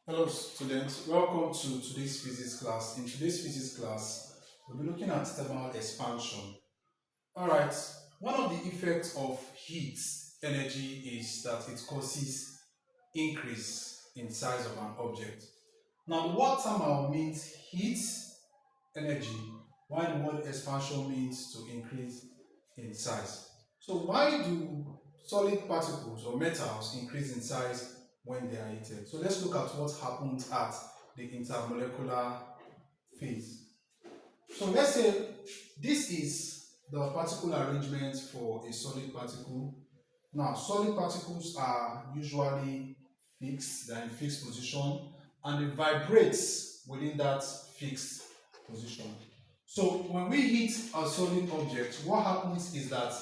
Hello students, welcome to today's physics class. In today's physics class, we'll be looking at thermal expansion. Alright, one of the effects of heat energy is that it causes increase in size of an object. Now the word thermal means heat energy, while the word expansion means to increase in size. So why do solid particles or metals increase in size when they are heated? So let's look at what happens at the intermolecular phase. So let's say this is the particle arrangement for a solid particle. Now solid particles are usually fixed, they are in fixed position, and it vibrates within that fixed position. So when we hit a solid object, what happens is that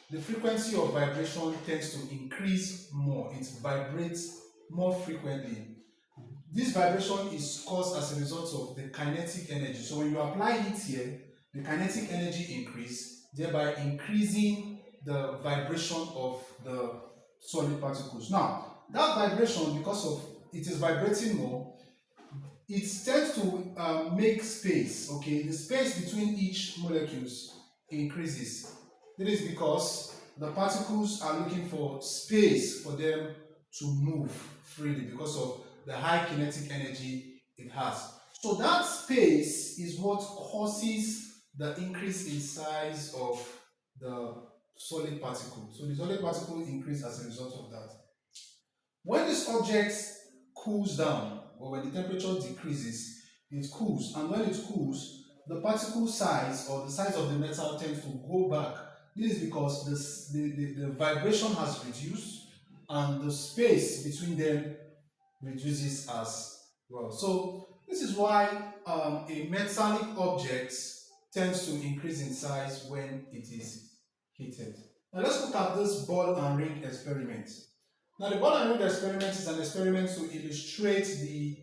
the frequency of vibration tends to increase more. It vibrates more frequently. This vibration is caused as a result of the kinetic energy. So when you apply heat here, the kinetic energy increase, thereby increasing the vibration of the solid particles. Now, that vibration, because of it is vibrating more, it tends to make space. Okay, the space between each molecules increases. That is because the particles are looking for space for them to move freely because of the high kinetic energy it has. So that space is what causes the increase in size of the solid particle. So the solid particle increase as a result of that. When this object cools down, or when the temperature decreases, it cools, and when it cools, the particle size or the size of the metal tends to go back. This is because the vibration has reduced and the space between them reduces as well. So this is why a metallic object tends to increase in size when it is heated. Now let's look at this ball and ring experiment. Now the ball and ring experiment is an experiment to illustrate the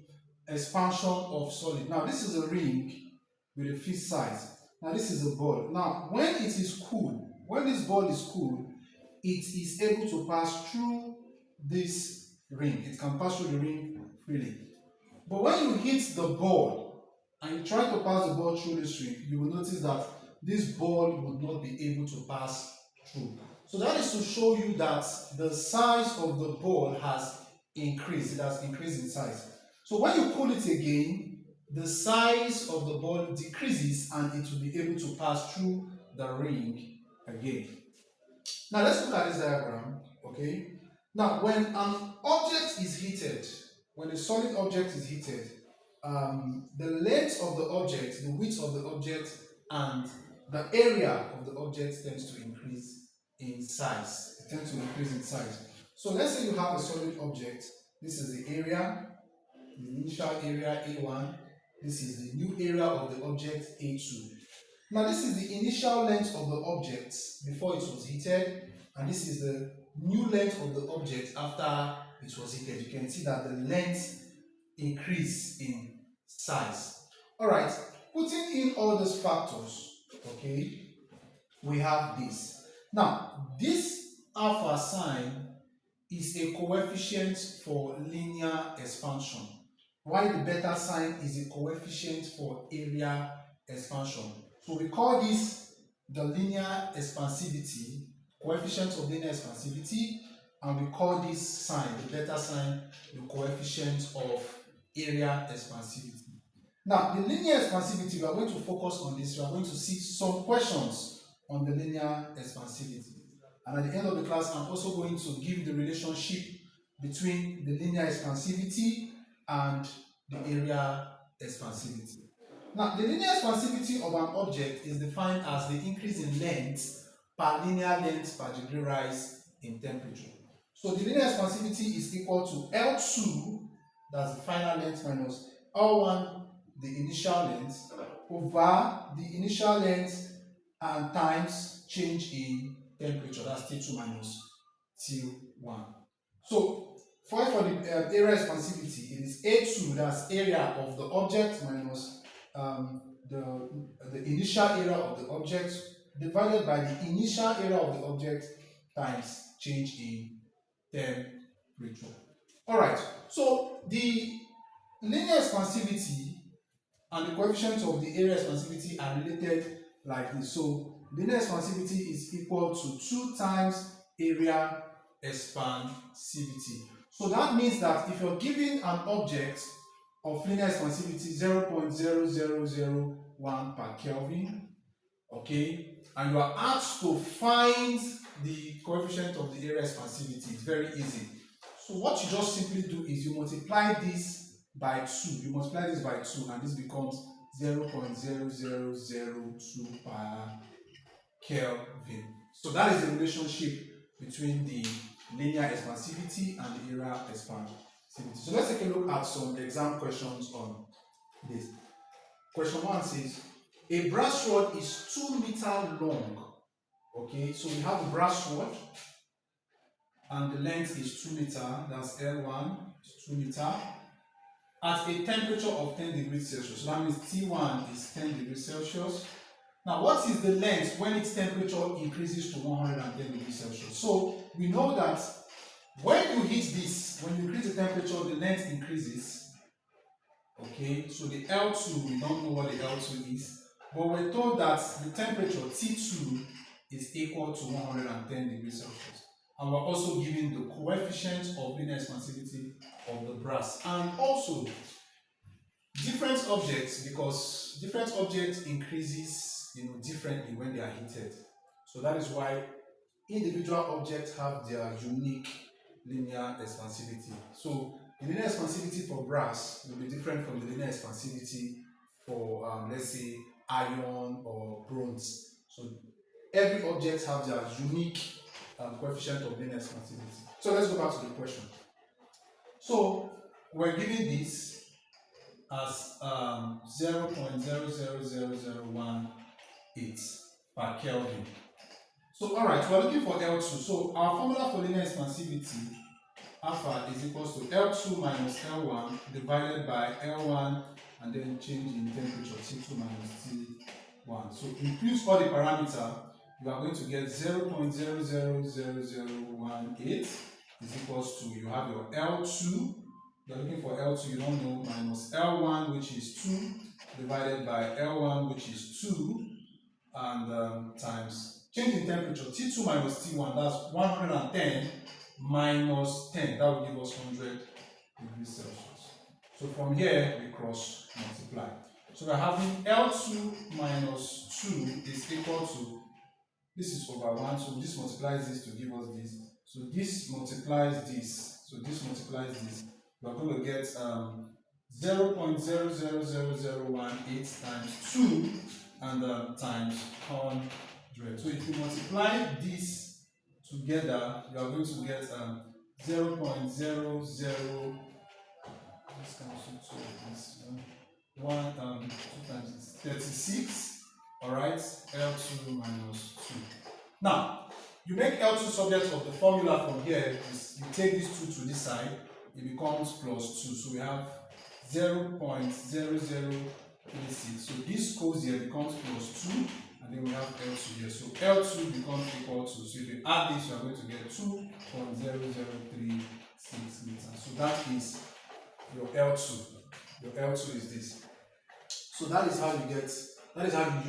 expansion of solid. Now this is a ring with a fixed size. Now this is a ball. Now when it is cool, when this ball is cool, it is able to pass through this ring. It can pass through the ring freely. But when you hit the ball and you try to pass the ball through this ring, you will notice that this ball would not be able to pass through. So that is to show you that the size of the ball has increased. It has increased in size. So when you pull it again, the size of the ball decreases and it will be able to pass through the ring again. Now let's look at this diagram, okay? Now when an object is heated, when a solid object is heated, the length of the object, the width of the object, and the area of the object tends to increase in size. It tends to increase in size. So let's say you have a solid object. This is the area, the initial area A1. This is the new area of the object A2. Now this is the initial length of the object before it was heated, and this is the new length of the object after it was heated. You can see that the length increase in size. Alright, putting in all those factors, okay, we have this. Now, this alpha sign is a coefficient for linear expansion, while the beta sign is a coefficient for area expansion. So we call this the linear expansivity, coefficient of linear expansivity, and we call this sign, the beta sign, the coefficient of area expansivity. Now, the linear expansivity, we are going to focus on this. We are going to see some questions on the linear expansivity. And at the end of the class, I'm also going to give the relationship between the linear expansivity and the area expansivity. Now, the linear expansivity of an object is defined as the increase in length per linear length per degree rise in temperature. So the linear expansivity is equal to L2, that's the final length, minus L1, the initial length, over the initial length and times change in temperature, that's T2 minus T1. So for the area expansivity, it is A2, that's area of the object, minus the initial area of the object divided by the initial area of the object times change in temperature. Alright, so the linear expansivity and the coefficient of the area expansivity are related like this. So linear expansivity is equal to 2 times area expansivity. So that means that if you're given an object of linear expansivity 0.0001 per Kelvin, okay, and you are asked to find the coefficient of the area expansivity, it's very easy. So what you just simply do is you multiply this by 2. You multiply this by 2 and this becomes 0.0002 per Kelvin. So that is the relationship between the linear expansivity and the area expansivity. So let's take a look at some exam questions on this. Question 1 says, a brass rod is 2 meters long. Okay, so we have a brass rod and the length is 2 meters, that's L1, 2 meters, at a temperature of 10 degrees Celsius. So that means T1 is 10 degrees Celsius. Now, what is the length when its temperature increases to 110 degrees Celsius? So we know that when you hit this, when you increase the temperature, the length increases. Okay, so the L2, we don't know what the L2 is, but we're told that the temperature T2 is equal to 110 degrees Celsius. And we're also given the coefficient of linear expansivity of the brass. And also, different objects, because different objects increases differently when they are heated. So that is why individual objects have their unique linear expansivity. So the linear expansivity for brass will be different from the linear expansivity for let's say iron or bronze. So every object has their unique coefficient of linear expansivity. So let's go back to the question. So we're given this as 0.000018 per Kelvin. So alright, we're looking for L2. So our formula for linear expansivity alpha is equals to L2 minus L1 divided by L1 and then change in temperature T2 minus T1. So increase all the parameter, you are going to get 0.000018 is equals to, you have your L2, you are looking for L2, you don't know, minus L1 which is 2 divided by L1 which is 2 and times change in temperature T2 minus T1, that's 110 minus 10, that will give us 100 degrees Celsius. So from here we cross multiply. So we're having L2 minus 2 is equal to, this is over 1, so this multiplies this to give us this. So this multiplies this, so this multiplies this. We're going to get 0.000018 times 2 and times 100. So if you multiply this together, you are going to get 0.00, this comes to 1, 2 times 36, alright, L2 minus 2. Now, you make L2 subject of the formula from here, you take this 2 to this side, it becomes plus 2, so we have 0.0036, so this goes here, becomes plus 2, and then we have L2 here, so L2 becomes equal to, so if you add this, you are going to get 2.0036 meters, so that is your L2. Your L2 is this. So that is how you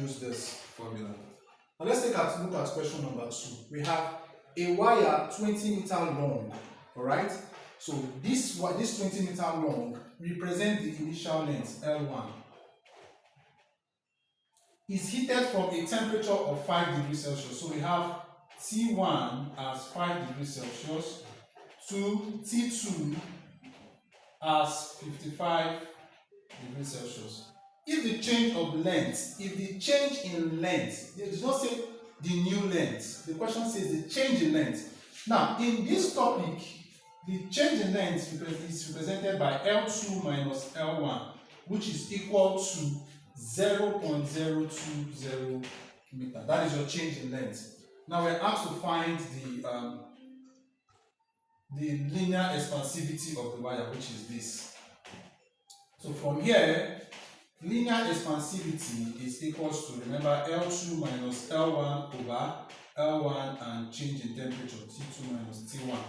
use this formula. Now let's look at question number 2. We have a wire 20 meters long, alright? So this 20 meters long represents the initial length, L1. Is heated from a temperature of 5 degrees Celsius. So we have T1 as 5 degrees Celsius to T2 as 55 degrees Celsius. If the change in length, it does not say the new length, the question says the change in length. Now, in this topic, the change in length is represented by L2 minus L1, which is equal to 0.020 meter. That is your change in length. Now we're asked to find the linear expansivity of the wire, which is this. So from here, linear expansivity is equals to, remember, L2 minus L1 over L1 and change in temperature, T2 minus T1.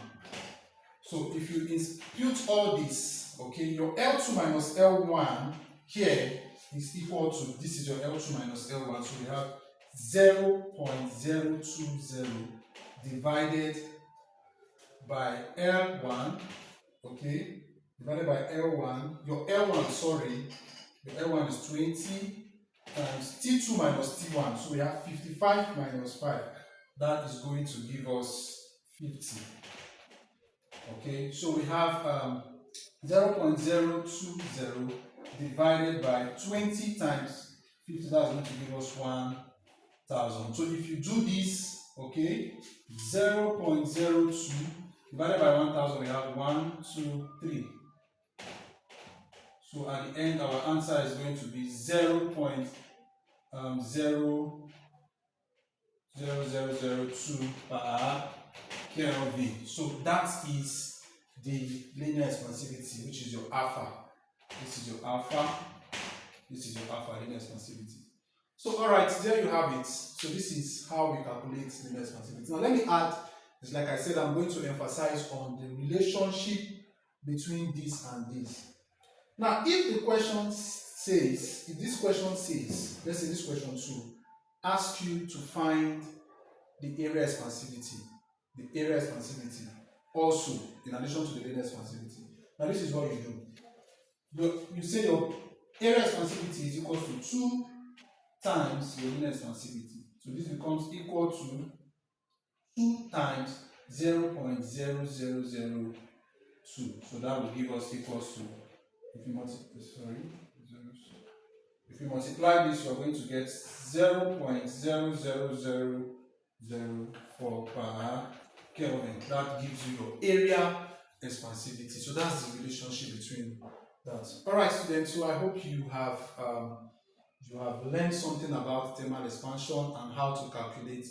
So if you impute all this, okay, your L2 minus L1 here is equal to, this is your L2 minus L1, so we have 0.020 divided by L1, okay, divided by L1, your L1, sorry, your L1 is 20 times T2 minus T1, so we have 55 minus 5, that is going to give us 50, okay, so we have 0.020 divided by 20 times 50, that's going to give us 1000. So if you do this, okay, 0.02 divided by 1000, we have 1, 2, 3. So at the end, our answer is going to be 0.00002 per Kelvin. So that is the linear expansivity, which is your alpha. This is your alpha. This is your alpha, linear expansivity. So, alright, there you have it. So, this is how we calculate linear expansivity. Now, let me add, it's like I said, I'm going to emphasize on the relationship between this and this. Now, if the question says, if this question says, let's say this question 2, ask you to find the area expansivity, also, in addition to the linear expansivity. Now, this is what you do. You say your area expansivity is equal to 2 times your linear expansivity. So this becomes equal to 2 times 0.0002. So that will give us equals to, if you multiply this, you are going to get 0.00004 per Kelvin. That gives you your area expansivity. So that's the relationship between that. Alright, students, so I hope you have learned something about thermal expansion and how to calculate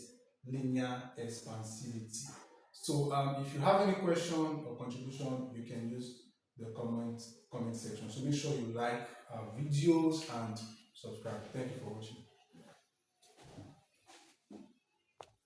linear expansivity. So if you have any question or contribution, you can use the comment section. So make sure you like our videos and subscribe. Thank you for watching.